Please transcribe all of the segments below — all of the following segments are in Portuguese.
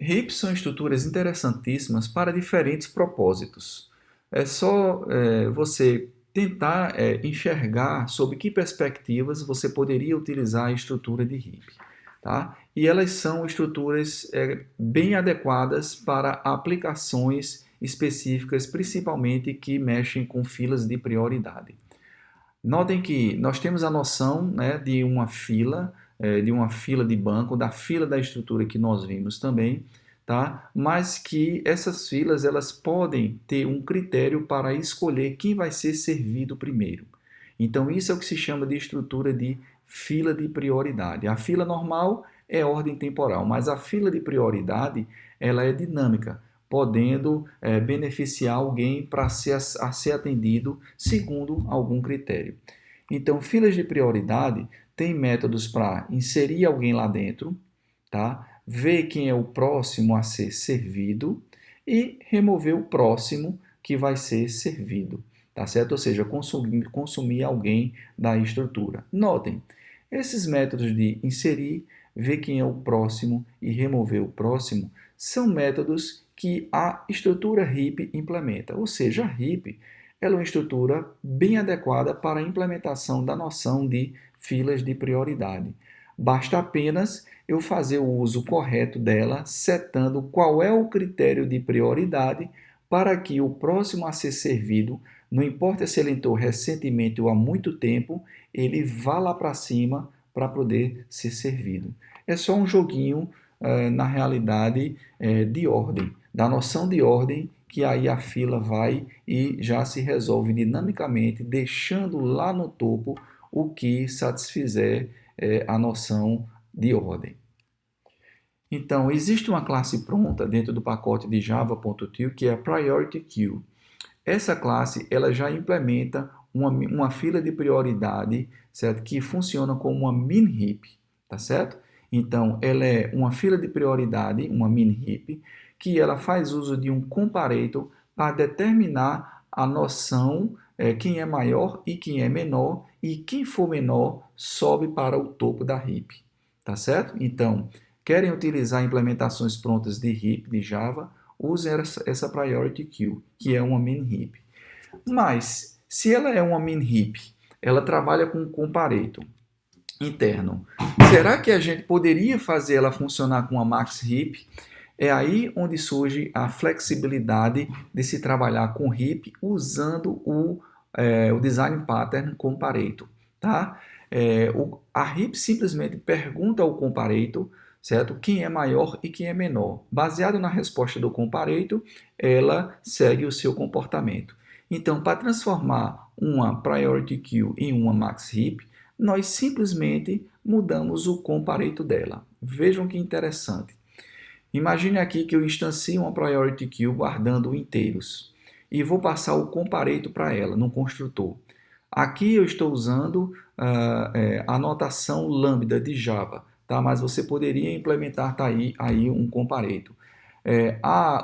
Hips são estruturas interessantíssimas para diferentes propósitos. É só você tentar enxergar sob que perspectivas você poderia utilizar a estrutura de hip. Tá? E elas são estruturas bem adequadas para aplicações específicas, principalmente que mexem com filas de prioridade. Notem que nós temos a noção, né, de uma fila de banco, da fila da estrutura que nós vimos também, tá? Mas que essas filas elas podem ter um critério para escolher quem vai ser servido primeiro. Então isso é o que se chama de estrutura de fila de prioridade. A fila normal é ordem temporal, mas a fila de prioridade ela é dinâmica, podendo beneficiar alguém para ser atendido segundo algum critério. Então, filas de prioridade tem métodos para inserir alguém lá dentro, tá? Ver quem é o próximo a ser servido e remover o próximo que vai ser servido, tá certo? Ou seja, consumir alguém da estrutura. Notem, esses métodos de inserir, ver quem é o próximo e remover o próximo são métodos que a estrutura HIP implementa. Ou seja, a HIP ela é uma estrutura bem adequada para a implementação da noção de filas de prioridade. Basta apenas eu fazer o uso correto dela, setando qual é o critério de prioridade para que o próximo a ser servido, não importa se ele entrou recentemente ou há muito tempo, ele vá lá para cima para poder ser servido. É só um joguinho, na realidade, de ordem, da noção de ordem, que aí a fila vai e já se resolve dinamicamente, deixando lá no topo o que satisfizer a noção de ordem. Então, existe uma classe pronta dentro do pacote de Java.to que é a Priority Queue. Essa classe ela já implementa uma fila de prioridade, certo? Que funciona como uma min heap, tá certo? Então, ela é uma fila de prioridade, uma min heap, que ela faz uso de um comparator para determinar a noção quem é maior e quem é menor, e quem for menor sobe para o topo da heap, tá certo? Então, querem utilizar implementações prontas de heap de Java, usem essa Priority Queue, que é uma min heap. Mas, se ela é uma min heap, ela trabalha com um comparator interno. Será que a gente poderia fazer ela funcionar com uma max heap? É aí onde surge a flexibilidade de se trabalhar com heap usando o design pattern comparator, tá? A heap simplesmente pergunta ao comparator, certo? Quem é maior e quem é menor. Baseado na resposta do comparator, ela segue o seu comportamento. Então, para transformar uma priority queue em uma max heap, nós simplesmente mudamos o comparator dela. Vejam que interessante. Imagine aqui que eu instancio uma priority queue guardando inteiros e vou passar o comparator para ela, no construtor. Aqui eu estou usando a notação lambda de Java, tá? Mas você poderia implementar aí um comparator.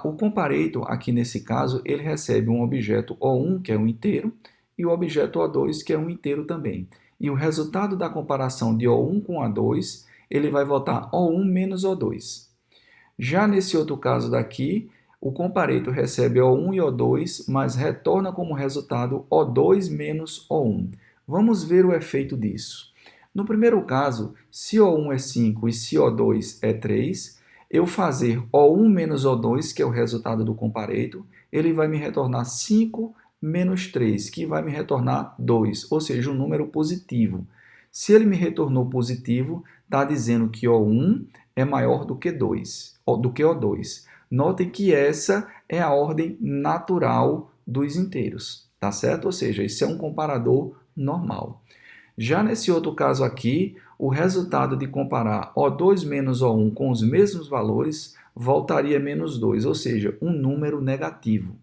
O comparator, aqui nesse caso, ele recebe um objeto O1, que é um inteiro, e o objeto O2, que é um inteiro também. E o resultado da comparação de O1 com O2, ele vai voltar O1 menos O2. Já nesse outro caso daqui, o comparator recebe O1 e O2, mas retorna como resultado O2 menos O1. Vamos ver o efeito disso. No primeiro caso, se O1 é 5 e se O2 é 3, eu fazer O1 menos O2, que é o resultado do comparator, ele vai me retornar 5 menos 3, que vai me retornar 2, ou seja, um número positivo. Se ele me retornou positivo, está dizendo que O1 é maior do que O2. Notem que essa é a ordem natural dos inteiros, tá certo? Ou seja, isso é um comparador normal. Já nesse outro caso aqui, o resultado de comparar O2 menos O1 com os mesmos valores voltaria menos 2, ou seja, um número negativo.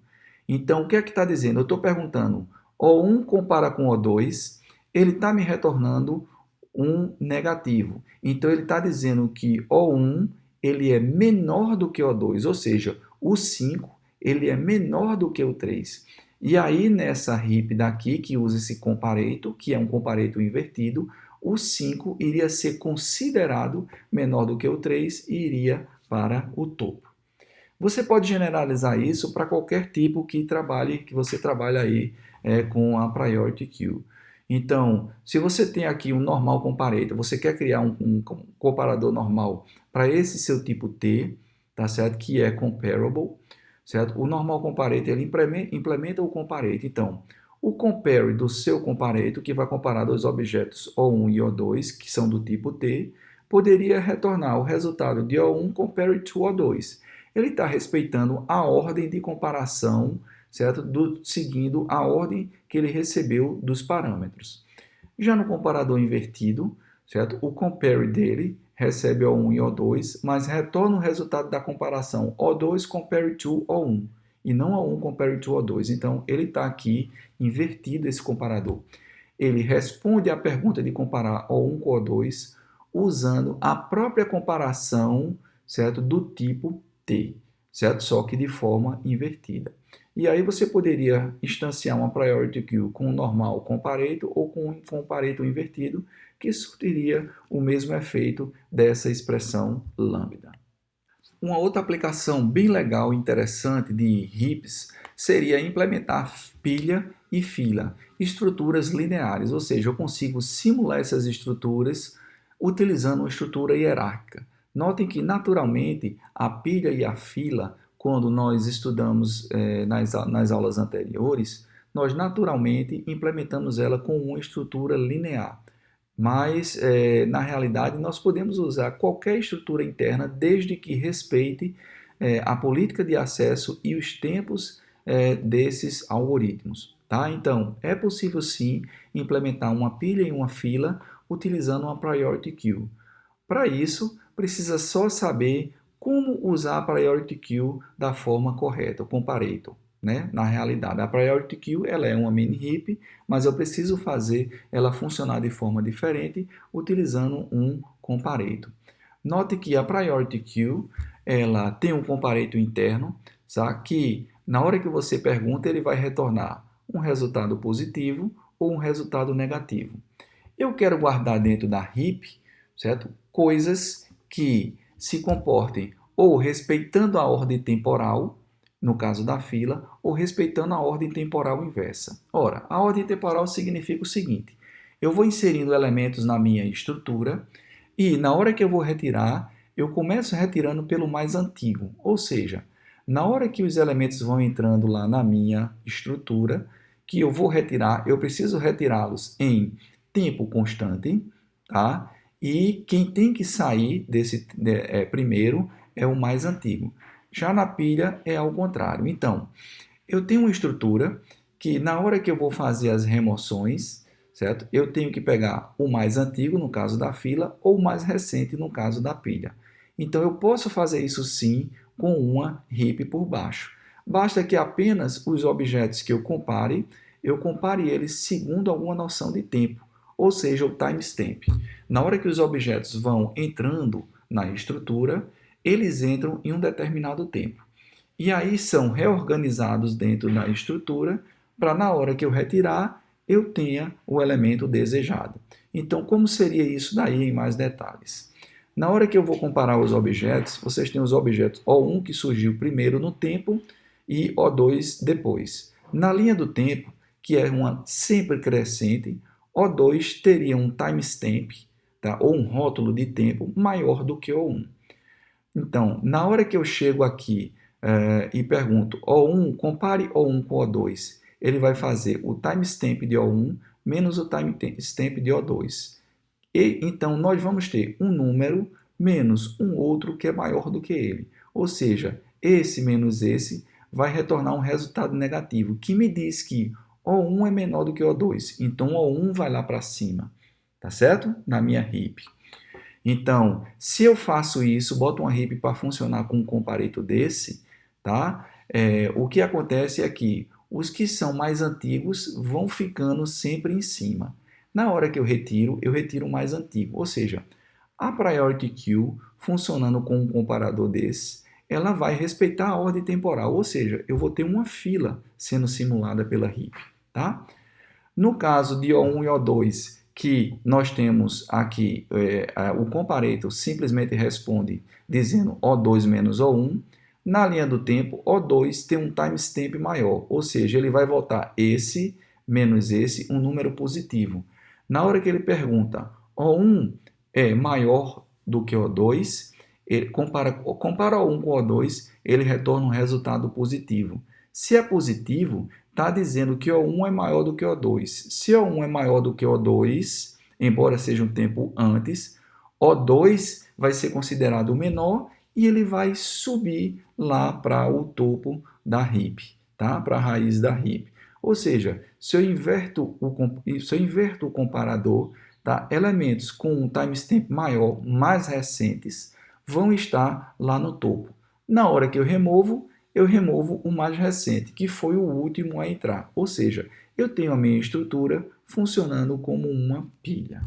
Então, o que é que está dizendo? Eu estou perguntando, O1 compara com O2, ele está me retornando um negativo. Então, ele está dizendo que O1 ele é menor do que O2, ou seja, o 5 ele é menor do que o 3. E aí, nessa heap daqui, que usa esse comparator, que é um comparator invertido, o 5 iria ser considerado menor do que o 3 e iria para o topo. Você pode generalizar isso para qualquer tipo que você trabalhe aí com a Priority Queue. Então, se você tem aqui um normal comparator, você quer criar um comparador normal para esse seu tipo T, tá certo? Que é comparable, certo? O normal comparator ele implementa o comparator. Então, o compare do seu comparator, que vai comparar dois objetos O1 e O2, que são do tipo T, poderia retornar o resultado de O1 compare to O2. Ele está respeitando a ordem de comparação, certo? Seguindo a ordem que ele recebeu dos parâmetros. Já no comparador invertido, certo? O compare dele recebe O1 e O2, mas retorna o resultado da comparação O2 compare to O1 e não O1 compare to O2. Então, ele está aqui invertido esse comparador. Ele responde à pergunta de comparar O1 com O2 usando a própria comparação, certo? Do tipo T, certo? Só que de forma invertida. E aí você poderia instanciar uma Priority Queue com um normal comparator ou com um comparator invertido, que surtiria o mesmo efeito dessa expressão lambda. Uma outra aplicação bem legal e interessante de heaps seria implementar pilha e fila, estruturas lineares, ou seja, eu consigo simular essas estruturas utilizando uma estrutura hierárquica. Notem que, naturalmente, a pilha e a fila, quando nós estudamos nas aulas anteriores, nós naturalmente implementamos ela com uma estrutura linear. Mas, na realidade, nós podemos usar qualquer estrutura interna desde que respeite a política de acesso e os tempos desses algoritmos. Tá? Então, é possível sim implementar uma pilha e uma fila utilizando uma Priority Queue. Para isso, precisa só saber como usar a Priority Queue da forma correta, o comparator. Né? Na realidade, a Priority Queue ela é uma mini heap, mas eu preciso fazer ela funcionar de forma diferente utilizando um comparator. Note que a Priority Queue ela tem um comparator interno, sabe? Que na hora que você pergunta ele vai retornar um resultado positivo ou um resultado negativo. Eu quero guardar dentro da heap, certo? Coisas que se comportem ou respeitando a ordem temporal, no caso da fila, ou respeitando a ordem temporal inversa. Ora, a ordem temporal significa o seguinte: eu vou inserindo elementos na minha estrutura e na hora que eu vou retirar, eu começo retirando pelo mais antigo, ou seja, na hora que os elementos vão entrando lá na minha estrutura, que eu vou retirar, eu preciso retirá-los em tempo constante, tá? E quem tem que sair desse primeiro é o mais antigo. Já na pilha é ao contrário. Então, eu tenho uma estrutura que na hora que eu vou fazer as remoções, certo? Eu tenho que pegar o mais antigo, no caso da fila, ou o mais recente, no caso da pilha. Então, eu posso fazer isso sim com uma heap por baixo. Basta que apenas os objetos que eu compare eles segundo alguma noção de tempo, ou seja, o timestamp. Na hora que os objetos vão entrando na estrutura, eles entram em um determinado tempo. E aí são reorganizados dentro da estrutura para na hora que eu retirar, eu tenha o elemento desejado. Então, como seria isso daí em mais detalhes? Na hora que eu vou comparar os objetos, vocês têm os objetos O1 que surgiu primeiro no tempo e O2 depois. Na linha do tempo, que é uma sempre crescente, O2 teria um timestamp, tá? Ou um rótulo de tempo maior do que O1. Então, na hora que eu chego aqui e pergunto O1, compare O1 com O2, ele vai fazer o timestamp de O1 menos o timestamp de O2. E, então, nós vamos ter um número menos um outro que é maior do que ele. Ou seja, esse menos esse vai retornar um resultado negativo, que me diz que O1 é menor do que O2. Então, O1 vai lá para cima, tá certo? Na minha heap. Então, se eu faço isso, boto uma heap para funcionar com um comparator desse, tá? O que acontece é que os que são mais antigos vão ficando sempre em cima. Na hora que eu retiro o mais antigo. Ou seja, a Priority Queue, funcionando com um comparador desse, ela vai respeitar a ordem temporal. Ou seja, eu vou ter uma fila sendo simulada pela heap, tá? No caso de O1 e O2, que nós temos aqui, o comparator simplesmente responde dizendo O2 menos O1. Na linha do tempo, O2 tem um timestamp maior, ou seja, ele vai voltar esse menos esse, um número positivo. Na hora que ele pergunta, O1 é maior do que O2, ele compara O1 com O2, ele retorna um resultado positivo. Se é positivo, está dizendo que O1 é maior do que O2. Se O1 é maior do que O2, embora seja um tempo antes, O2 vai ser considerado o menor e ele vai subir lá para o topo da heap, tá? Para a raiz da heap. Ou seja, se eu inverto o comparador, tá? Elementos com um timestamp maior, mais recentes, vão estar lá no topo. Na hora que eu removo o mais recente, que foi o último a entrar. Ou seja, eu tenho a minha estrutura funcionando como uma pilha.